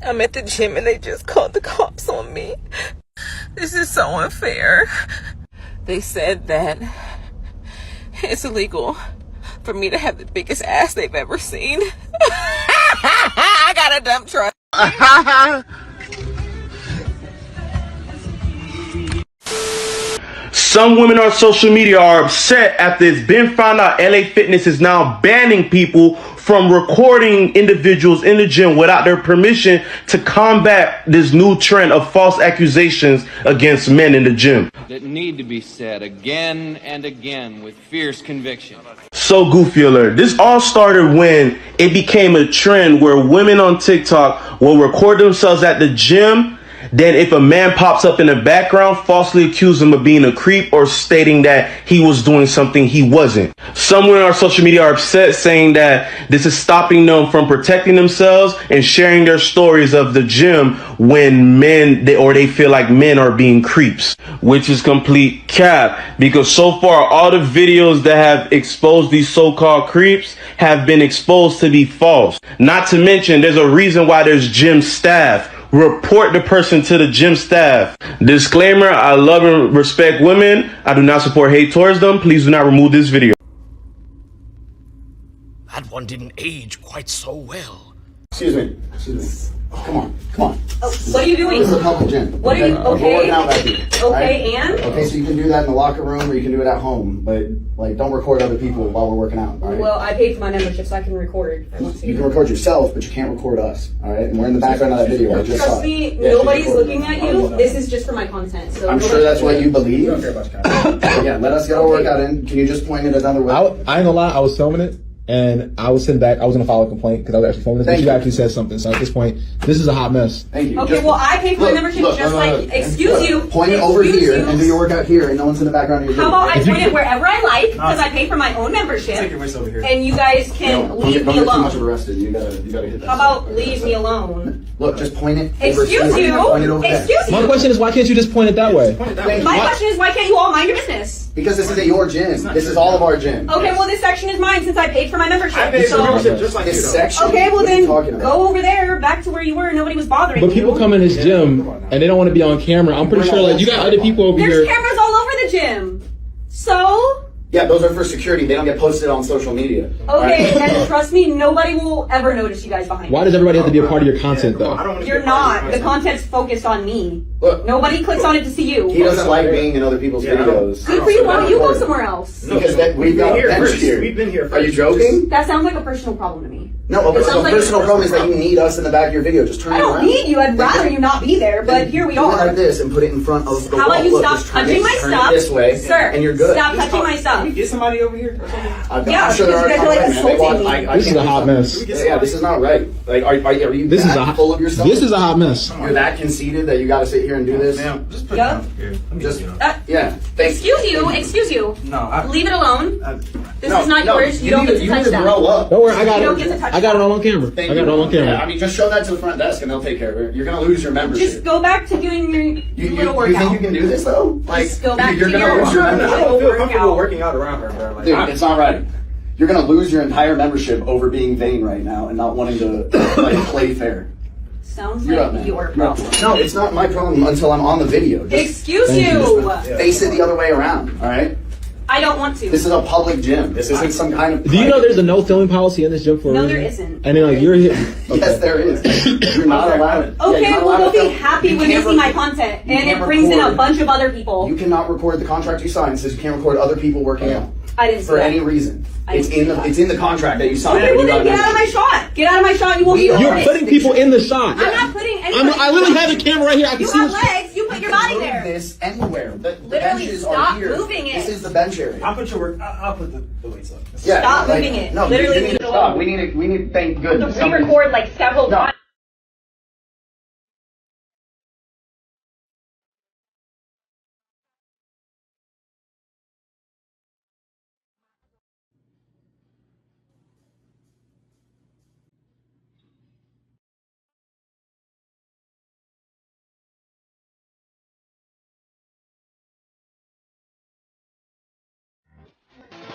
I'm at the gym and they just called the cops on me. This is so unfair. They said that it's illegal for me to have the biggest ass they've ever seen. I got a dump truck. Some women on social media are upset after it's been found out LA Fitness is now banning people from recording individuals in the gym without their permission to combat this new trend of false accusations against men in the gym. That need to be said again and again with fierce conviction. So Goofy alert. This all started when it became a trend where women on TikTok will record themselves at the gym. Then if a man pops up in the background, falsely accuse him of being a creep or stating that he was doing something he wasn't. Some women on social media are upset, saying that this is stopping them from protecting themselves and sharing their stories of the gym when they feel like men are being creeps, which is complete cap, because so far all the videos that have exposed these so-called creeps have been exposed to be false. Not to mention there's a reason why there's gym staff. Report the person to the gym staff. Disclaimer, I love and respect women. I do not support hate towards them. Please do not remove this video. That one didn't age quite so well. Excuse me. Come on. Oh, what are you doing? This is a public gym. What are you, okay? We're working out back here. Okay, right? and? Okay, so you can do that in the locker room or you can do it at home, but like don't record other people while we're working out, all right? Well, I paid for my membership so I can record. You can record yourself, but you can't record us, all right? And we're in the background of that video. Trust me, nobody's looking at you. This is just for my content. So I'm sure that's what you believe. Yeah, let us get our workout in. Can you just point it another way? I ain't gonna lie, I was filming it. And I was sitting back. I was gonna file a complaint because I was actually filming this. But you actually said something. So at this point, this is a hot mess. Thank you. Okay, well, I paid for my membership just like. Excuse you. Point it over here and do your workout here, and no one's in the background of your video. How about I point it wherever I like because I pay for my own membership. Take your voice over here. And you guys can leave me Don't get too much alone. arrested. You gotta hit that. How about leave me alone? Look, just point it. Excuse you. Excuse you. My question is, why can't you just point it that way? My question is, why can't you all mind your business? Because this isn't your gym. This is all of our gym. Okay, well, this section is mine since I paid for my membership. I paid for membership just like this section. Okay, well what then are you talking about? go over there, back to where you were. Nobody was bothering you. But people come in this gym and they don't want to be on camera. I'm pretty sure like you got other people over here. There's cameras all over the gym. So? Yeah, those are for security. They don't get posted on social media. Okay, and trust me, nobody will ever notice you guys behind me. Why does everybody have to be a part of your content though? You're not. The content's focused on me. Look, nobody clicks on it to see you. he doesn't like being in other people's videos. Good for you. Why don't you go somewhere else? Because we've got bench here. We've been here. Are you joking? That sounds like a personal problem to me. No, the personal problem is that you need us in the back of your video. Just turn it around. I don't need you. I'd rather you not be there, but here we are. Do it are. like this and put it in front of the wall. How about you Look, stop touching my stuff? This way, sir, and you're good. Stop touching my stuff. Can you get somebody over here or something? Yeah, I'm sure there because you guys are like assaulting me. This is a hot mess. Yeah, this is not right. Like, are you This is full of yourself? This is a hot mess. You're that conceited that you got to sit here and do this? Just put Yep. it down here. Just, yeah. Excuse you. No, leave it alone. This is not yours. You don't get to touch that. Grow up. Don't worry, I got You it. don't get to touch I got it all on camera. Thank I got it all on camera. Yeah, I mean, just show that to the front desk and they'll take care of it. You're gonna lose your membership. Just go back to doing your little workout. You think you can do this though? Like, Just go back you're to gonna your lose your membership. I don't feel comfortable workout. working out around her, bro. Like, Dude, it's not right. You're gonna lose your entire membership over being vain right now and not wanting to like play fair. Sounds You're like up, man. your problem. No, it's not my problem until I'm on the video. Just Excuse you. face it the other way around, all right? I don't want to. This is a public gym. This isn't some kind of... Do you know there's a no filming policy in this gym for a No, reason? there isn't. And then like you're here. Yes, there is. You're not allowed. Okay, you're not well, allowed they'll to be film. happy You when they can't see my record- content, you and can't it brings in a record. bunch of other people. You cannot record the contract you signed. It says you can't record other people working out. I didn't see For that. any reason. I It's didn't in see the contract that you signed. Okay, well You then gotta get out of my mention. shot. Get out of my shot. You won't be We are You're noticed. putting people in the shot. I'm not putting any. I literally have a camera right here. I can You see have this. legs. You put your body Move there. this anywhere. The Literally benches stop are here. moving it. This is the bench area. I'll put the weights up. Yeah, Stop like, moving it. No, Literally you leave need it to stop. alone. We need to thank good. To re-record like several No. times.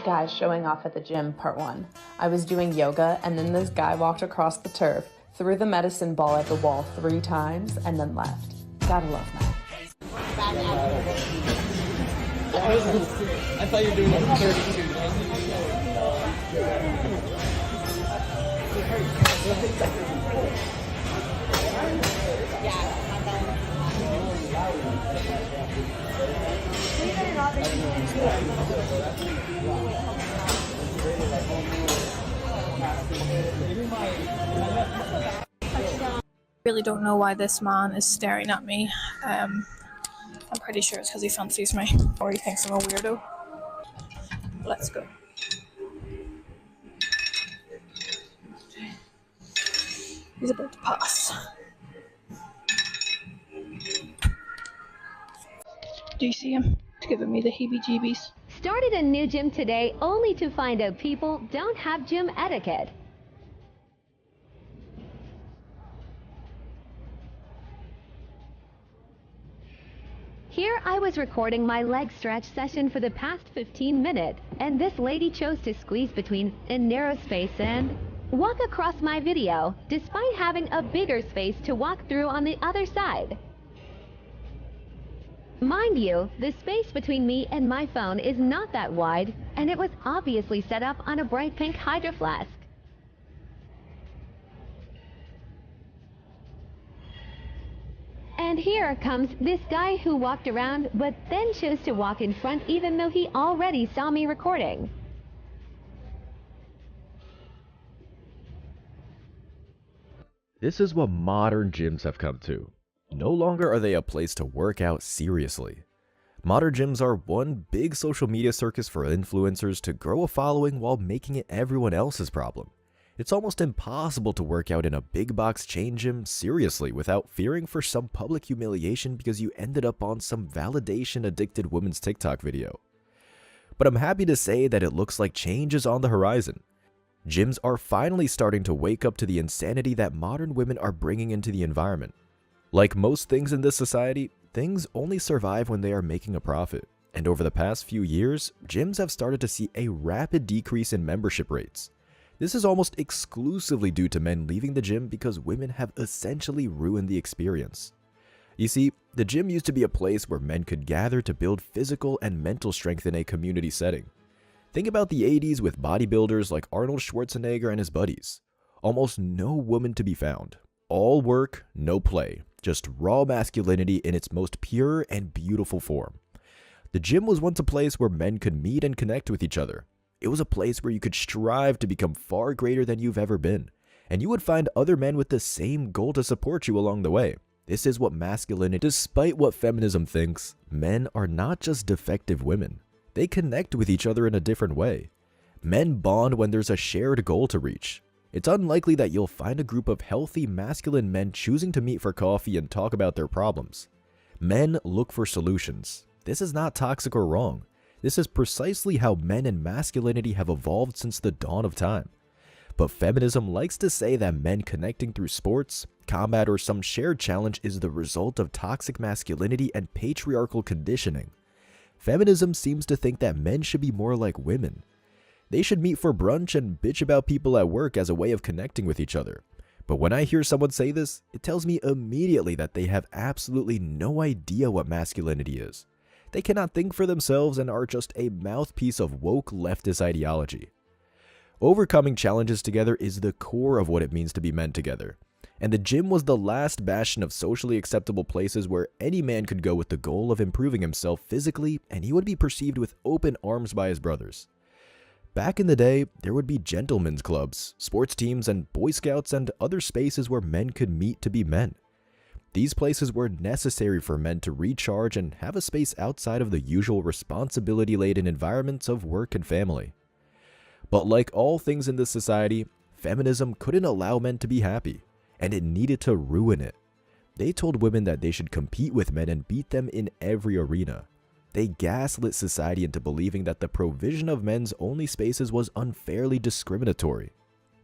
Guys showing off at the gym, part 1. I was doing yoga and then this guy walked across the turf, threw the medicine ball at the wall 3 times, and then left. Gotta love that. I thought you were doing like 32. Really don't know why this man is staring at me. I'm pretty sure it's because he fancies me or he thinks I'm a weirdo. Let's go. He's about to pass. Do you see him? He's giving me the heebie-jeebies. Started a new gym today only to find out people don't have gym etiquette. Here I was recording my leg stretch session for the past 15 minutes, and this lady chose to squeeze between a narrow space and walk across my video, despite having a bigger space to walk through on the other side. Mind you, the space between me and my phone is not that wide, and it was obviously set up on a bright pink Hydro Flask. And here comes this guy who walked around but then chose to walk in front even though he already saw me recording. This is what modern gyms have come to. No longer are they a place to work out seriously. Modern gyms are one big social media circus for influencers to grow a following while making it everyone else's problem. It's almost impossible to work out in a big box chain gym seriously without fearing for some public humiliation because you ended up on some validation addicted woman's TikTok video. But I'm happy to say that it looks like change is on the horizon. Gyms are finally starting to wake up to the insanity that modern women are bringing into the environment. Like most things in this society, things only survive when they are making a profit. And over the past few years, gyms have started to see a rapid decrease in membership rates. This is almost exclusively due to men leaving the gym because women have essentially ruined the experience. You see, the gym used to be a place where men could gather to build physical and mental strength in a community setting. Think about the 80s with bodybuilders like Arnold Schwarzenegger and his buddies. Almost no woman to be found. All work, no play. Just raw masculinity in its most pure and beautiful form. The gym was once a place where men could meet and connect with each other. It was a place where you could strive to become far greater than you've ever been, and you would find other men with the same goal to support you along the way. This is what masculinity, despite what feminism thinks, men are not just defective women. They connect with each other in a different way. Men bond when there's a shared goal to reach. It's unlikely that you'll find a group of healthy masculine men choosing to meet for coffee and talk about their problems. Men look for solutions. This is not toxic or wrong. This is precisely how men and masculinity have evolved since the dawn of time. But feminism likes to say that men connecting through sports, combat, or some shared challenge is the result of toxic masculinity and patriarchal conditioning. Feminism seems to think that men should be more like women. They should meet for brunch and bitch about people at work as a way of connecting with each other. But when I hear someone say this, it tells me immediately that they have absolutely no idea what masculinity is. They cannot think for themselves and are just a mouthpiece of woke leftist ideology. Overcoming challenges together is the core of what it means to be men together. And the gym was the last bastion of socially acceptable places where any man could go with the goal of improving himself physically, and he would be perceived with open arms by his brothers. Back in the day, there would be gentlemen's clubs, sports teams, and Boy Scouts and other spaces where men could meet to be men. These places were necessary for men to recharge and have a space outside of the usual responsibility-laden environments of work and family. But like all things in this society, feminism couldn't allow men to be happy, and it needed to ruin it. They told women that they should compete with men and beat them in every arena. They gaslit society into believing that the provision of men's only spaces was unfairly discriminatory.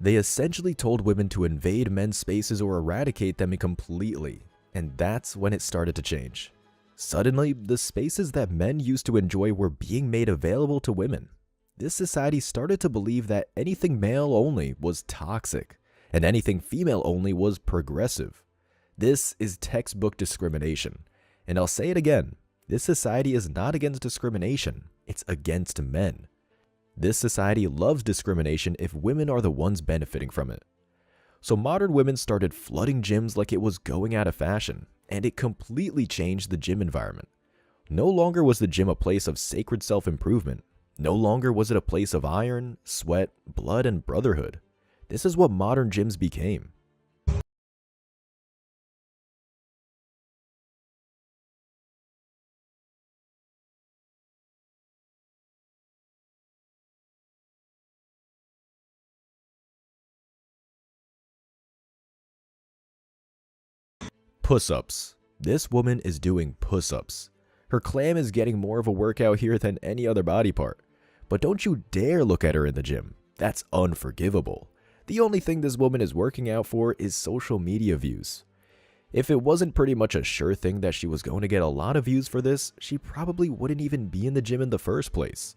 They essentially told women to invade men's spaces or eradicate them completely. And that's when it started to change. Suddenly, the spaces that men used to enjoy were being made available to women. This society started to believe that anything male only was toxic. and anything female only was progressive. This is textbook discrimination. And I'll say it again, this society is not against discrimination, it's against men. This society loves discrimination if women are the ones benefiting from it. So modern women started flooding gyms like it was going out of fashion, and it completely changed the gym environment. No longer was the gym a place of sacred self-improvement. No longer was it a place of iron, sweat, blood, and brotherhood. This is what modern gyms became. Puss-ups. This woman is doing puss-ups. Her clam is getting more of a workout here than any other body part. But don't you dare look at her in the gym. That's unforgivable. The only thing this woman is working out for is social media views. If it wasn't pretty much a sure thing that she was going to get a lot of views for this, she probably wouldn't even be in the gym in the first place.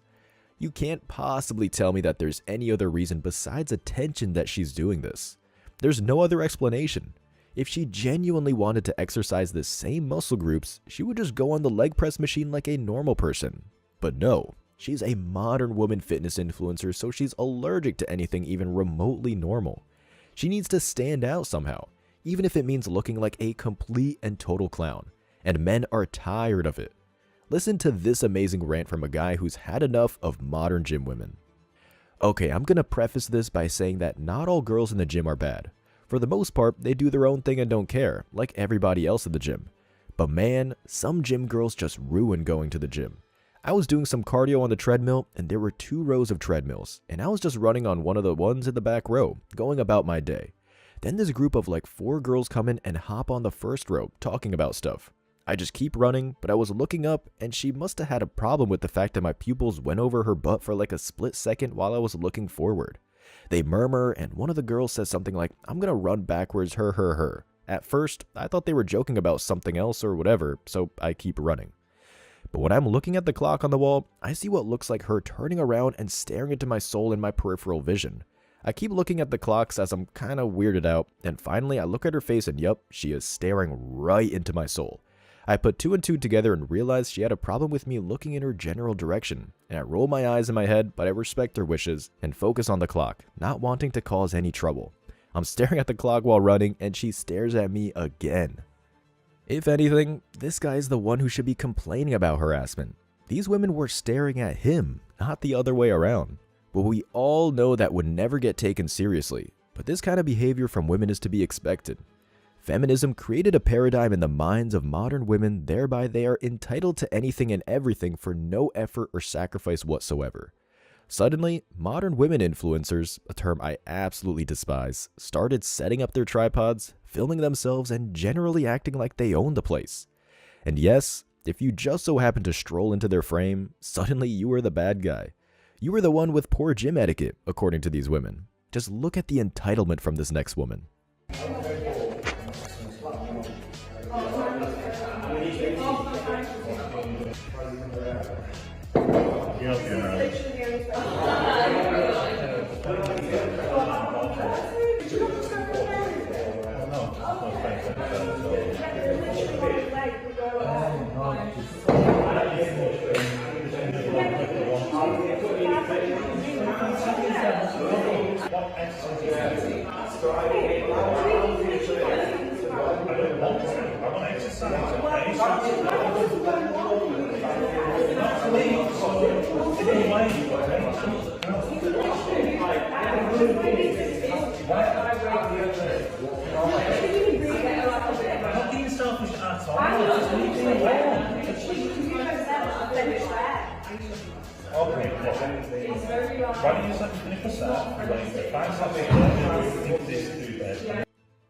You can't possibly tell me that there's any other reason besides attention that she's doing this. There's no other explanation. If she genuinely wanted to exercise the same muscle groups, she would just go on the leg press machine like a normal person. But no, she's a modern woman fitness influencer, so she's allergic to anything even remotely normal. She needs to stand out somehow, even if it means looking like a complete and total clown. And men are tired of it. Listen to this amazing rant from a guy who's had enough of modern gym women. Okay, I'm gonna preface this by saying that not all girls in the gym are bad. For the most part, they do their own thing and don't care, like everybody else at the gym. But man, some gym girls just ruin going to the gym. I was doing some cardio on the treadmill, and there were 2 rows of treadmills, and I was just running on one of the ones in the back row, going about my day. Then this group of like 4 girls come in and hop on the first row, talking about stuff. I just keep running, but I was looking up, and she must have had a problem with the fact that my pupils went over her butt for like a split second while I was looking forward. They murmur, and one of the girls says something like, "I'm gonna run backwards, her. At first, I thought they were joking about something else or whatever, so I keep running. But when I'm looking at the clock on the wall, I see what looks like her turning around and staring into my soul in my peripheral vision. I keep looking at the clocks as I'm kinda weirded out, and finally I look at her face and yup, she is staring right into my soul. I put 2 and 2 together and realized she had a problem with me looking in her general direction, and I roll my eyes in my head, but I respect her wishes and focus on the clock, not wanting to cause any trouble. I'm staring at the clock while running, and she stares at me again. If anything, this guy is the one who should be complaining about harassment. These women were staring at him, not the other way around. But we all know that would never get taken seriously, but this kind of behavior from women is to be expected. Feminism created a paradigm in the minds of modern women, thereby they are entitled to anything and everything for no effort or sacrifice whatsoever. Suddenly, modern women influencers, a term I absolutely despise, started setting up their tripods, filming themselves, and generally acting like they own the place. And yes, if you just so happen to stroll into their frame, suddenly you are the bad guy. You are the one with poor gym etiquette, according to these women. Just look at the entitlement from this next woman.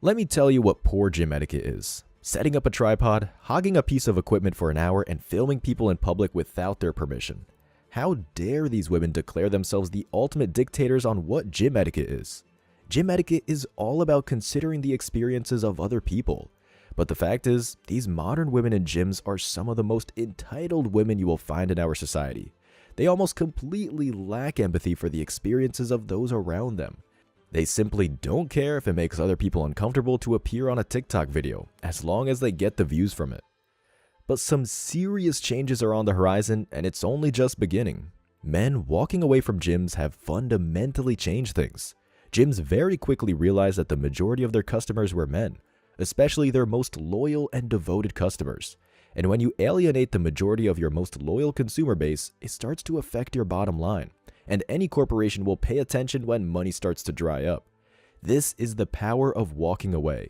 Let me tell you what poor gym etiquette is. Setting up a tripod, hogging a piece of equipment for an hour, and filming people in public without their permission. How dare these women declare themselves the ultimate dictators on what gym etiquette is? Gym etiquette is all about considering the experiences of other people. But the fact is, these modern women in gyms are some of the most entitled women you will find in our society. They almost completely lack empathy for the experiences of those around them. They simply don't care if it makes other people uncomfortable to appear on a TikTok video, as long as they get the views from it. But some serious changes are on the horizon, and it's only just beginning. Men walking away from gyms have fundamentally changed things. Gyms very quickly realized that the majority of their customers were men, especially their most loyal and devoted customers. And when you alienate the majority of your most loyal consumer base, it starts to affect your bottom line. And any corporation will pay attention when money starts to dry up. This is the power of walking away.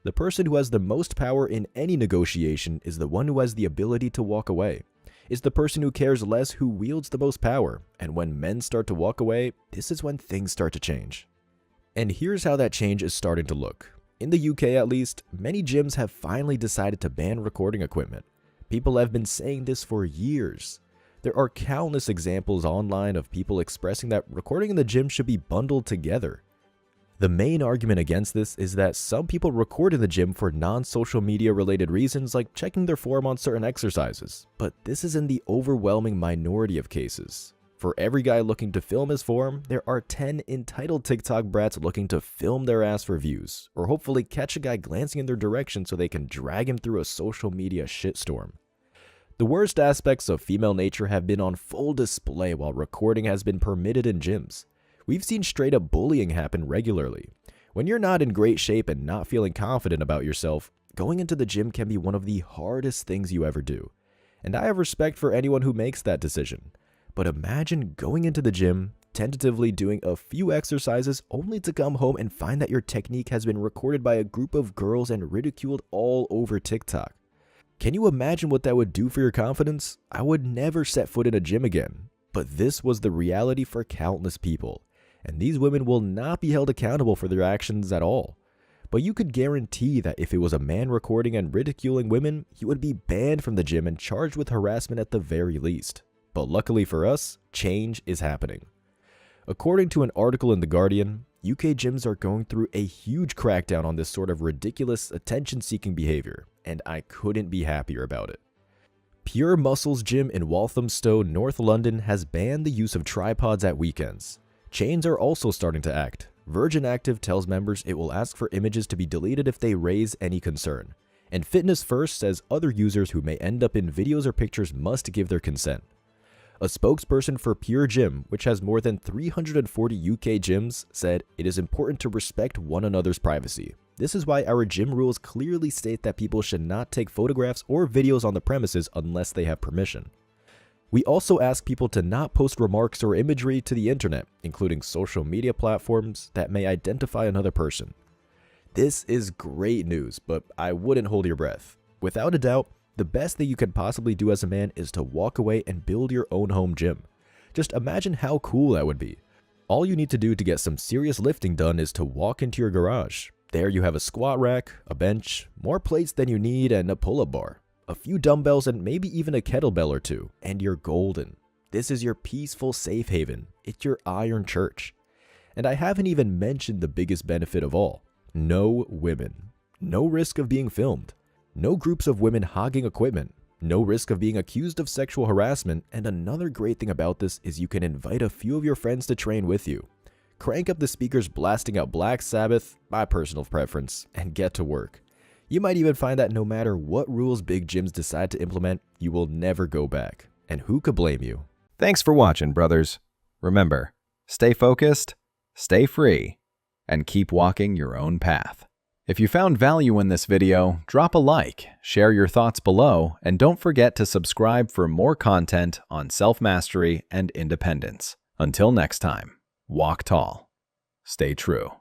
The person who has the most power in any negotiation is the one who has the ability to walk away. It's the person who cares less who wields the most power. And when men start to walk away, this is when things start to change. And here's how that change is starting to look. In the UK at least, many gyms have finally decided to ban recording equipment. People have been saying this for years. There are countless examples online of people expressing that recording in the gym should be bundled together. The main argument against this is that some people record in the gym for non-social media related reasons like checking their form on certain exercises, but this is in the overwhelming minority of cases. For every guy looking to film his form, there are 10 entitled TikTok brats looking to film their ass for views, or hopefully catch a guy glancing in their direction so they can drag him through a social media shitstorm. The worst aspects of female nature have been on full display while recording has been permitted in gyms. We've seen straight up bullying happen regularly. When you're not in great shape and not feeling confident about yourself, going into the gym can be one of the hardest things you ever do. And I have respect for anyone who makes that decision. But imagine going into the gym, tentatively doing a few exercises only to come home and find that your technique has been recorded by a group of girls and ridiculed all over TikTok. Can you imagine what that would do for your confidence? I would never set foot in a gym again. But this was the reality for countless people. And these women will not be held accountable for their actions at all. But you could guarantee that if it was a man recording and ridiculing women, he would be banned from the gym and charged with harassment at the very least. But luckily for us, change is happening. According to an article in The Guardian, UK gyms are going through a huge crackdown on this sort of ridiculous attention-seeking behavior, and I couldn't be happier about it. Pure Muscles Gym in Walthamstow, North London has banned the use of tripods at weekends. Chains are also starting to act. Virgin Active tells members it will ask for images to be deleted if they raise any concern. And Fitness First says other users who may end up in videos or pictures must give their consent. A spokesperson for Pure Gym, which has more than 340 UK gyms, said it is important to respect one another's privacy. This is why our gym rules clearly state that people should not take photographs or videos on the premises unless they have permission. We also ask people to not post remarks or imagery to the internet, including social media platforms that may identify another person. This is great news, but I wouldn't hold your breath. Without a doubt, the best thing you can possibly do as a man is to walk away and build your own home gym. Just imagine how cool that would be. All you need to do to get some serious lifting done is to walk into your garage. There you have a squat rack, a bench, more plates than you need, and a pull-up bar. A few dumbbells and maybe even a kettlebell or two, and you're golden. This is your peaceful safe haven. It's your iron church. And I haven't even mentioned the biggest benefit of all. No women. No risk of being filmed. No groups of women hogging equipment. No risk of being accused of sexual harassment. And another great thing about this is you can invite a few of your friends to train with you. Crank up the speakers blasting out Black Sabbath, my personal preference, and get to work. You might even find that no matter what rules big gyms decide to implement, you will never go back. And who could blame you? Thanks for watching, brothers. Remember, stay focused, stay free, and keep walking your own path. If you found value in this video, drop a like, share your thoughts below, and don't forget to subscribe for more content on self-mastery and independence. Until next time, walk tall, stay true.